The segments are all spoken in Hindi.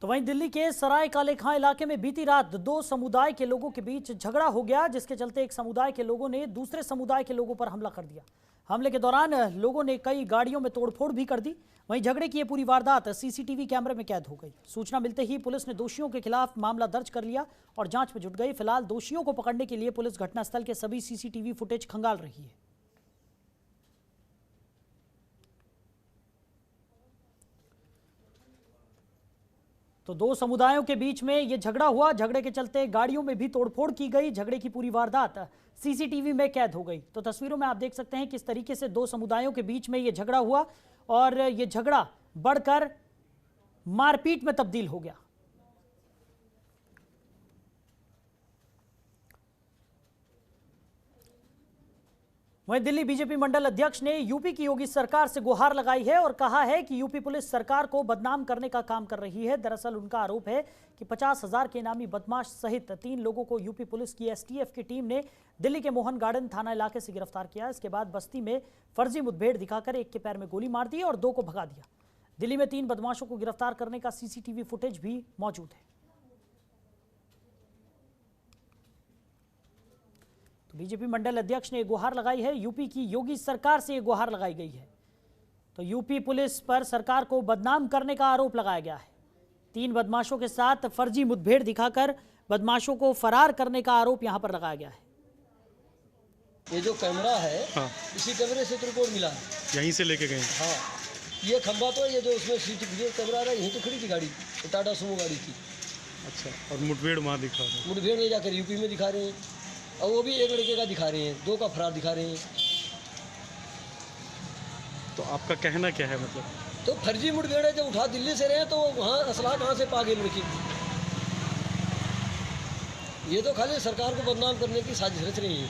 तो वहीं दिल्ली के सराय काले खां इलाके में बीती रात दो समुदाय के लोगों के बीच झगड़ा हो गया, जिसके चलते एक समुदाय के लोगों ने दूसरे समुदाय के लोगों पर हमला कर दिया। हमले के दौरान लोगों ने कई गाड़ियों में तोड़फोड़ भी कर दी। वहीं झगड़े की ये पूरी वारदात सीसीटीवी कैमरे में कैद हो गई। सूचना मिलते ही पुलिस ने दोषियों के खिलाफ मामला दर्ज कर लिया और जांच में जुट गई। फिलहाल दोषियों को पकड़ने के लिए पुलिस घटनास्थल के सभी सीसीटीवी फुटेज खंगाल रही है। तो दो समुदायों के बीच में यह झगड़ा हुआ। झगड़े के चलते गाड़ियों में भी तोड़फोड़ की गई। झगड़े की पूरी वारदात सीसीटीवी में कैद हो गई। तो तस्वीरों में आप देख सकते हैं किस तरीके से दो समुदायों के बीच में यह झगड़ा हुआ और यह झगड़ा बढ़कर मारपीट में तब्दील हो गया। वहीं दिल्ली बीजेपी मंडल अध्यक्ष ने यूपी की योगी सरकार से गुहार लगाई है और कहा है कि यूपी पुलिस सरकार को बदनाम करने का काम कर रही है। दरअसल उनका आरोप है कि 50,000 के इनामी बदमाश सहित 3 लोगों को यूपी पुलिस की एसटीएफ की टीम ने दिल्ली के मोहन गार्डन थाना इलाके से गिरफ्तार किया। इसके बाद बस्ती में फर्जी मुठभेड़ दिखाकर एक के पैर में गोली मार दी और 2 को भगा दिया। दिल्ली में 3 बदमाशों को गिरफ्तार करने का सीसीटीवी फुटेज भी मौजूद है। तो बीजेपी मंडल अध्यक्ष ने गुहार लगाई है। यूपी की योगी सरकार से ये गुहार लगाई गई है। तो यूपी पुलिस पर सरकार को बदनाम करने का आरोप लगाया गया है। 3 बदमाशों के साथ फर्जी मुठभेड़ दिखाकर बदमाशों को फरार करने का आरोप यहां पर लगाया गया है। ये जो कैमरा है, हाँ। इसी कैमरे से तो रिपोर्ट मिला है, यहीं से लेके गए। हाँ, ये खंबा तो ये जो उसमें सीसीटीवी कैमरा है, यहीं तो खड़ी थी गाड़ी, टाटा सुमो गाड़ी थी। अच्छा, और मुठभेड़ वहाँ दिखा रहे हैं? मुठभेड़ में जाकर यूपी में दिखा रहे हैं और वो भी एक लड़के का दिखा रहे हैं, 2 का फरार दिखा रहे हैं। तो आपका कहना क्या है? मतलब तो फर्जी मुठभेड़ है, जब उठा दिल्ली से रहे तो वहाँ असला कहाँ से पा गए लड़की? ये तो खाली सरकार को बदनाम करने की साजिश रच रही है।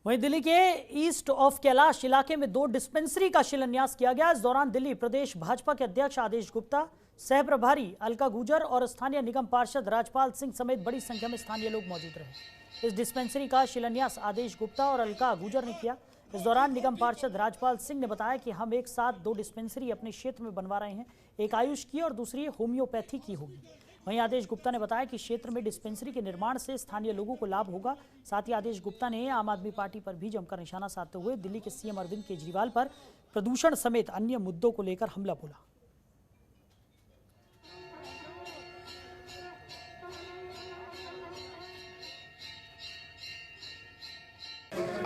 वहीं दिल्ली के ईस्ट ऑफ कैलाश इलाके में 2 डिस्पेंसरी का शिलान्यास किया गया। इस दौरान दिल्ली प्रदेश भाजपा के अध्यक्ष आदेश गुप्ता, सह-प्रभारी अलका गुजर और स्थानीय निगम पार्षद राजपाल सिंह समेत बड़ी संख्या में स्थानीय लोग मौजूद रहे। इस डिस्पेंसरी का शिलान्यास आदेश गुप्ता और अलका गुजर ने किया। इस दौरान निगम पार्षद राजपाल सिंह ने बताया कि हम एक साथ 2 डिस्पेंसरी अपने क्षेत्र में बनवा रहे हैं। एक आयुष की और दूसरी होम्योपैथी की होगी। वहीं आदेश गुप्ता ने बताया कि क्षेत्र में डिस्पेंसरी के निर्माण से स्थानीय लोगों को लाभ होगा। साथ ही आदेश गुप्ता ने आम आदमी पार्टी पर भी जमकर निशाना साधते हुए दिल्ली के सीएम अरविंद केजरीवाल पर प्रदूषण समेत अन्य मुद्दों को लेकर हमला बोला।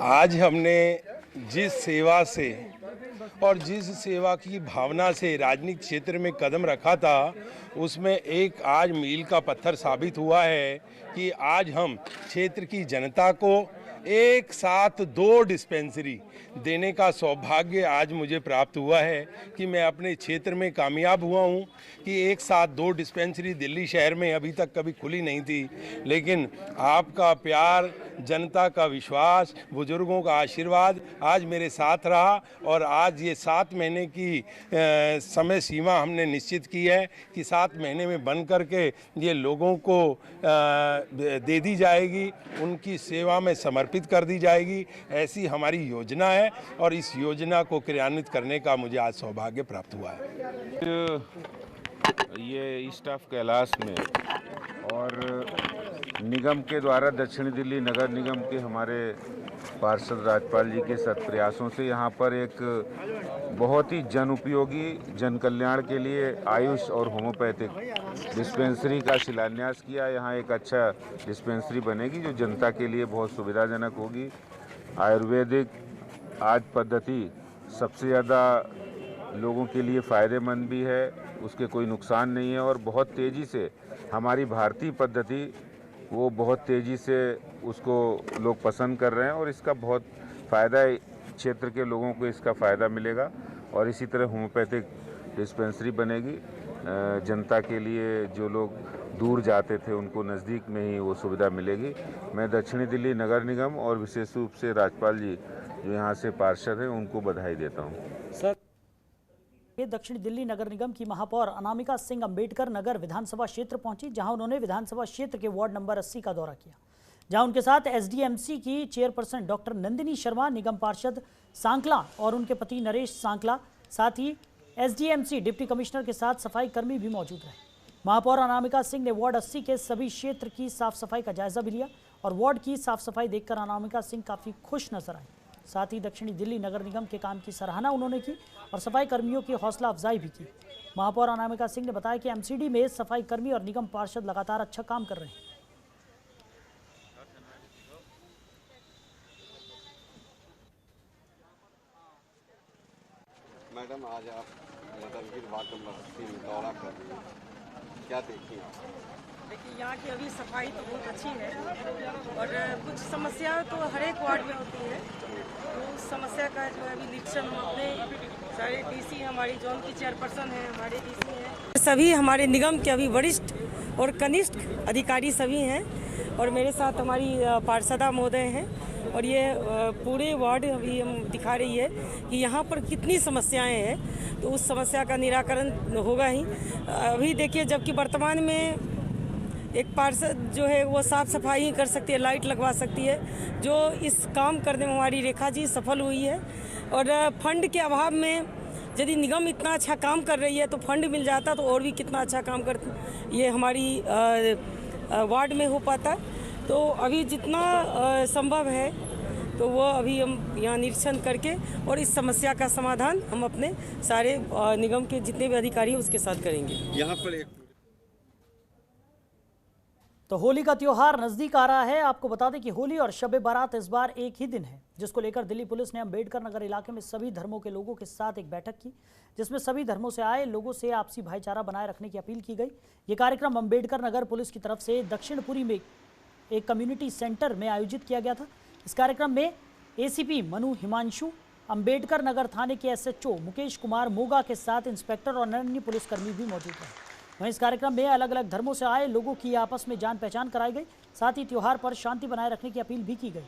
आज हमने जिस सेवा से और जिस सेवा की भावना से राजनीतिक क्षेत्र में कदम रखा था, उसमें एक आज मील का पत्थर साबित हुआ है कि आज हम क्षेत्र की जनता को एक साथ 2 डिस्पेंसरी देने का सौभाग्य आज मुझे प्राप्त हुआ है कि मैं अपने क्षेत्र में कामयाब हुआ हूं कि एक साथ 2 डिस्पेंसरी दिल्ली शहर में अभी तक कभी खुली नहीं थी। लेकिन आपका प्यार, जनता का विश्वास, बुजुर्गों का आशीर्वाद आज मेरे साथ रहा और आज ये 7 महीने की समय सीमा हमने निश्चित की है कि 7 महीने में बन करके ये लोगों को दे दी जाएगी, उनकी सेवा में समर्पित कर दी जाएगी। ऐसी हमारी योजना है और इस योजना को क्रियान्वित करने का मुझे आज सौभाग्य प्राप्त हुआ है। ये ईस्ट ऑफ कैलाश में और निगम के द्वारा दक्षिण दिल्ली नगर निगम के हमारे पार्षद राजपाल जी के सत प्रयासों से यहाँ पर एक बहुत ही जन उपयोगी, जन कल्याण के लिए आयुष और होम्योपैथिक डिस्पेंसरी का शिलान्यास किया। यहाँ एक अच्छा डिस्पेंसरी बनेगी जो जनता के लिए बहुत सुविधाजनक होगी। आयुर्वेदिक आज पद्धति सबसे ज़्यादा लोगों के लिए फ़ायदेमंद भी है, उसके कोई नुकसान नहीं है और बहुत तेज़ी से हमारी भारतीय पद्धति वो बहुत तेज़ी से उसको लोग पसंद कर रहे हैं और इसका बहुत फ़ायदा है, क्षेत्र के लोगों को इसका फ़ायदा मिलेगा। और इसी तरह होम्योपैथिक डिस्पेंसरी बनेगी। जनता के लिए जो लोग दूर जाते थे उनको नज़दीक में ही वो सुविधा मिलेगी। मैं दक्षिणी दिल्ली नगर निगम और विशेष रूप से राजपाल जी जो यहाँ से पार्षद हैं उनको बधाई देता हूँ। सर, दक्षिण दिल्ली नगर निगम की महापौर अनामिका सिंह अंबेडकर नगर विधानसभा क्षेत्र पहुंची, जहां उन्होंने विधानसभा क्षेत्र के वार्ड नंबर 80 का दौरा किया, जहां उनके साथ एसडीएमसी की चेयरपर्सन डॉक्टर नंदिनी शर्मा, निगम पार्षद सांकला और उनके पति नरेश सांकला, साथ ही एसडीएमसी डिप्टी कमिश्नर के साथ सफाई कर्मी भी मौजूद रहे। महापौर अनामिका सिंह ने वार्ड 80 के सभी क्षेत्र की साफ सफाई का जायजा भी लिया और वार्ड की साफ सफाई देखकर अनामिका सिंह काफी खुश नजर आई। साथ ही दक्षिणी दिल्ली नगर निगम के काम की सराहना उन्होंने की और सफाई कर्मियों की हौसला अफजाई भी की। महापौर अनामिका सिंह ने बताया कि एमसीडी में सफाई कर्मी और निगम पार्षद लगातार अच्छा काम कर रहे हैं। मैडम, आज आप नदलगिर वार्ड नंबर 80 में दौरा कर रही हैं, क्या देखी आप? देखिए, यहाँ की अभी सफाई तो बहुत अच्छी है और कुछ समस्या तो हर एक वार्ड में होती है। तो उस समस्या का जो है अभी निरीक्षण हम अपने सारे डीसी, हमारी जोन की चेयरपर्सन है, हमारे डीसी हैं, सभी हमारे निगम के अभी वरिष्ठ और कनिष्ठ अधिकारी सभी हैं और मेरे साथ हमारी पार्षदा महोदय हैं और ये पूरे वार्ड अभी हम दिखा रही है कि यहाँ पर कितनी समस्याएं हैं, तो उस समस्या का निराकरण होगा ही। अभी देखिए, जबकि वर्तमान में एक पार्षद जो है वो साफ सफाई ही कर सकती है, लाइट लगवा सकती है, जो इस काम करने में हमारी रेखा जी सफल हुई है। और फंड के अभाव में यदि निगम इतना अच्छा काम कर रही है तो फंड मिल जाता तो और भी कितना अच्छा काम कर ये हमारी वार्ड में हो पाता। तो अभी जितना संभव है तो वो अभी हम यहाँ निरीक्षण करके और इस समस्या का समाधान हम अपने सारे निगम के जितने भी अधिकारी हैं उसके साथ करेंगे। यहाँ पर एक तो होली का त्योहार नजदीक आ रहा है। आपको बता दें कि होली और शब बारात इस बार एक ही दिन है, जिसको लेकर दिल्ली पुलिस ने अम्बेडकर नगर इलाके में सभी धर्मों के लोगों के साथ एक बैठक की, जिसमें सभी धर्मों से आए लोगों से आपसी भाईचारा बनाए रखने की अपील की गई। ये कार्यक्रम अम्बेडकर नगर पुलिस की तरफ से दक्षिणपुरी में एक कम्युनिटी सेंटर में आयोजित किया गया था। इस कार्यक्रम में एसीपी मनु हिमांशु, अम्बेडकर नगर थाने के एसएचओ मुकेश कुमार मोगा के साथ इंस्पेक्टर और अन्य पुलिसकर्मी भी मौजूद रहे। वहीं इस कार्यक्रम में अलग अलग धर्मों से आए लोगों की आपस में जान पहचान कराई गई। साथ ही त्योहार पर शांति बनाए रखने की अपील भी की गई।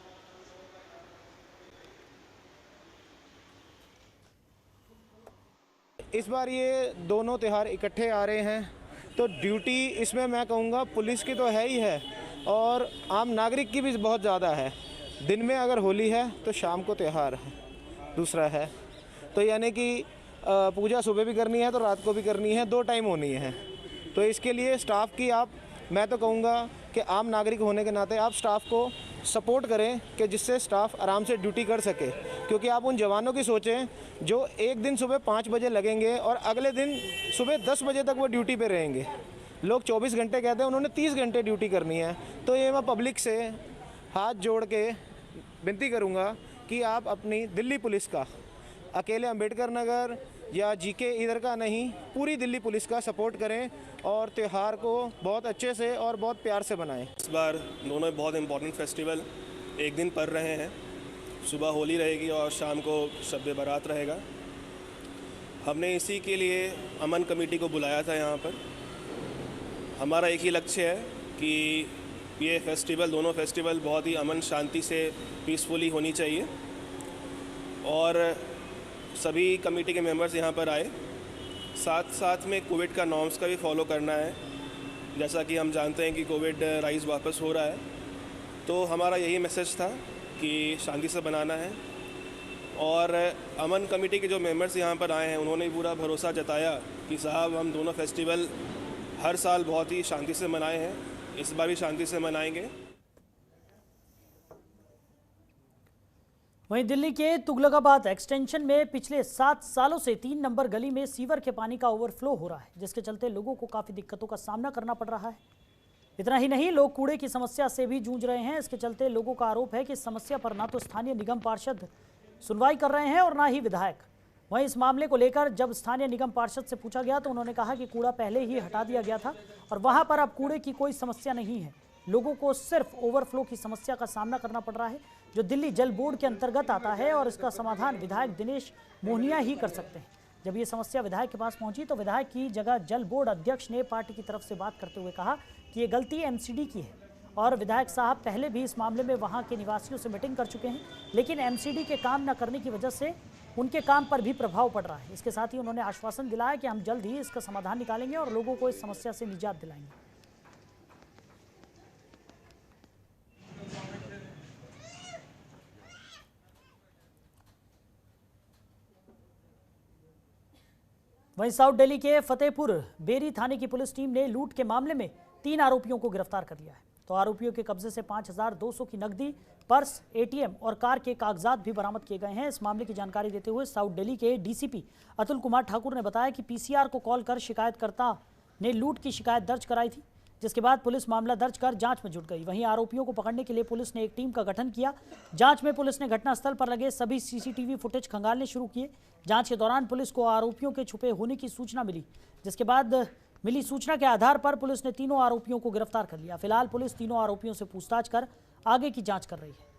इस बार ये दोनों त्यौहार इकट्ठे आ रहे हैं तो ड्यूटी इसमें मैं कहूँगा पुलिस की तो है ही है और आम नागरिक की भी बहुत ज़्यादा है। दिन में अगर होली है तो शाम को त्यौहार है, दूसरा है तो यानी कि पूजा सुबह भी करनी है तो रात को भी करनी है, 2 टाइम होनी है। तो इसके लिए स्टाफ की मैं तो कहूँगा कि आम नागरिक होने के नाते आप स्टाफ को सपोर्ट करें कि जिससे स्टाफ आराम से ड्यूटी कर सके, क्योंकि आप उन जवानों की सोचें जो एक दिन सुबह 5 बजे लगेंगे और अगले दिन सुबह 10 बजे तक वो ड्यूटी पे रहेंगे। लोग 24 घंटे कहते हैं, उन्होंने 30 घंटे ड्यूटी करनी है। तो ये मैं पब्लिक से हाथ जोड़ के विनती करूँगा कि आप अपनी दिल्ली पुलिस का, अकेले अम्बेडकर नगर या जीके इधर का नहीं, पूरी दिल्ली पुलिस का सपोर्ट करें और त्यौहार को बहुत अच्छे से और बहुत प्यार से बनाएं। इस बार दोनों बहुत इम्पोर्टेंट फेस्टिवल एक दिन पड़ रहे हैं। सुबह होली रहेगी और शाम को शब बारात रहेगा। हमने इसी के लिए अमन कमेटी को बुलाया था यहाँ पर। हमारा एक ही लक्ष्य है कि ये फेस्टिवल, दोनों फेस्टिवल बहुत ही अमन शांति से पीसफुली होनी चाहिए और सभी कमेटी के मेंबर्स यहाँ पर आए। साथ साथ में कोविड का नॉर्म्स का भी फॉलो करना है। जैसा कि हम जानते हैं कि कोविड राइज वापस हो रहा है, तो हमारा यही मैसेज था कि शांति से बनाना है। और अमन कमेटी के जो मेंबर्स यहाँ पर आए हैं उन्होंने पूरा भरोसा जताया कि साहब हम दोनों फेस्टिवल हर साल बहुत ही शांति से मनाए हैं, इस बार भी शांति से मनाएंगे। वहीं दिल्ली के तुगलकाबाद एक्सटेंशन में पिछले 7 सालों से 3 नंबर गली में सीवर के पानी का ओवरफ्लो हो रहा है, जिसके चलते लोगों को काफ़ी दिक्कतों का सामना करना पड़ रहा है। इतना ही नहीं, लोग कूड़े की समस्या से भी जूझ रहे हैं। इसके चलते लोगों का आरोप है कि इस समस्या पर ना तो स्थानीय निगम पार्षद सुनवाई कर रहे हैं और ना ही विधायक। वहीं इस मामले को लेकर जब स्थानीय निगम पार्षद से पूछा गया तो उन्होंने कहा कि कूड़ा पहले ही हटा दिया गया था और वहां पर अब कूड़े की कोई समस्या नहीं है। लोगों को सिर्फ ओवरफ्लो की समस्या का सामना करना पड़ रहा है, जो दिल्ली जल बोर्ड के अंतर्गत आता है और इसका समाधान विधायक दिनेश मोहनिया ही कर सकते हैं। जब ये समस्या विधायक के पास पहुंची तो विधायक की जगह जल बोर्ड अध्यक्ष ने पार्टी की तरफ से बात करते हुए कहा कि ये गलती एमसीडी की है और विधायक साहब पहले भी इस मामले में वहां के निवासियों से मीटिंग कर चुके हैं, लेकिन एमसीडी के काम न करने की वजह से उनके काम पर भी प्रभाव पड़ रहा है। इसके साथ ही उन्होंने आश्वासन दिलाया कि हम जल्द ही इसका समाधान निकालेंगे और लोगों को इस समस्या से निजात दिलाएंगे। वहीं साउथ दिल्ली के फतेहपुर बेरी थाने की पुलिस टीम ने लूट के मामले में 3 आरोपियों को गिरफ्तार कर लिया है। तो आरोपियों के कब्जे से 5,200 की नकदी, पर्स, एटीएम और कार के कागजात भी बरामद किए गए हैं। इस मामले की जानकारी देते हुए साउथ दिल्ली के डीसीपी अतुल कुमार ठाकुर ने बताया कि पीसीआर को कॉल कर शिकायतकर्ता ने लूट की शिकायत दर्ज कराई थी, जिसके बाद पुलिस मामला दर्ज कर जांच में जुट गई। वहीं आरोपियों को पकड़ने के लिए पुलिस ने एक टीम का गठन किया। जांच में पुलिस ने घटनास्थल पर लगे सभी सीसीटीवी फुटेज खंगालने शुरू किए। जांच के दौरान पुलिस को आरोपियों के छुपे होने की सूचना मिली, जिसके बाद मिली सूचना के आधार पर पुलिस ने तीनों आरोपियों को गिरफ्तार कर लिया। फिलहाल पुलिस तीनों आरोपियों से पूछताछ कर आगे की जांच कर रही है।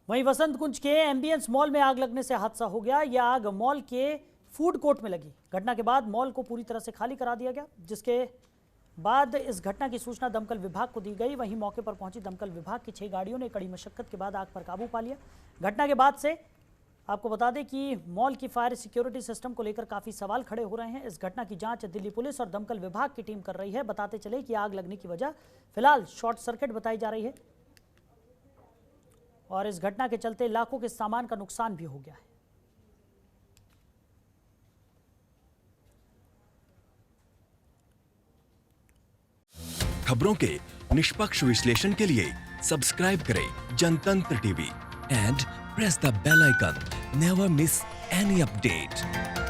वहीं वसंत कुंज के एम्बियंस मॉल में आग लगने से हादसा हो गया। यह आग मॉल के फूड कोर्ट में लगी। घटना के बाद मॉल को पूरी तरह से खाली करा दिया गया, जिसके बाद इस घटना की सूचना दमकल विभाग को दी गई। वहीं मौके पर पहुंची दमकल विभाग की 6 गाड़ियों ने कड़ी मशक्कत के बाद आग पर काबू पा लिया। घटना के बाद से आपको बता दें कि मॉल की फायर सिक्योरिटी सिस्टम को लेकर काफी सवाल खड़े हो रहे हैं। इस घटना की जांच दिल्ली पुलिस और दमकल विभाग की टीम कर रही है। बताते चले कि आग लगने की वजह फिलहाल शॉर्ट सर्किट बताई जा रही है और इस घटना के चलते लाखों के सामान का नुकसान भी हो गया है। खबरों के निष्पक्ष विश्लेषण के लिए सब्सक्राइब करें Jantantra TV and press the bell icon. Never miss any update.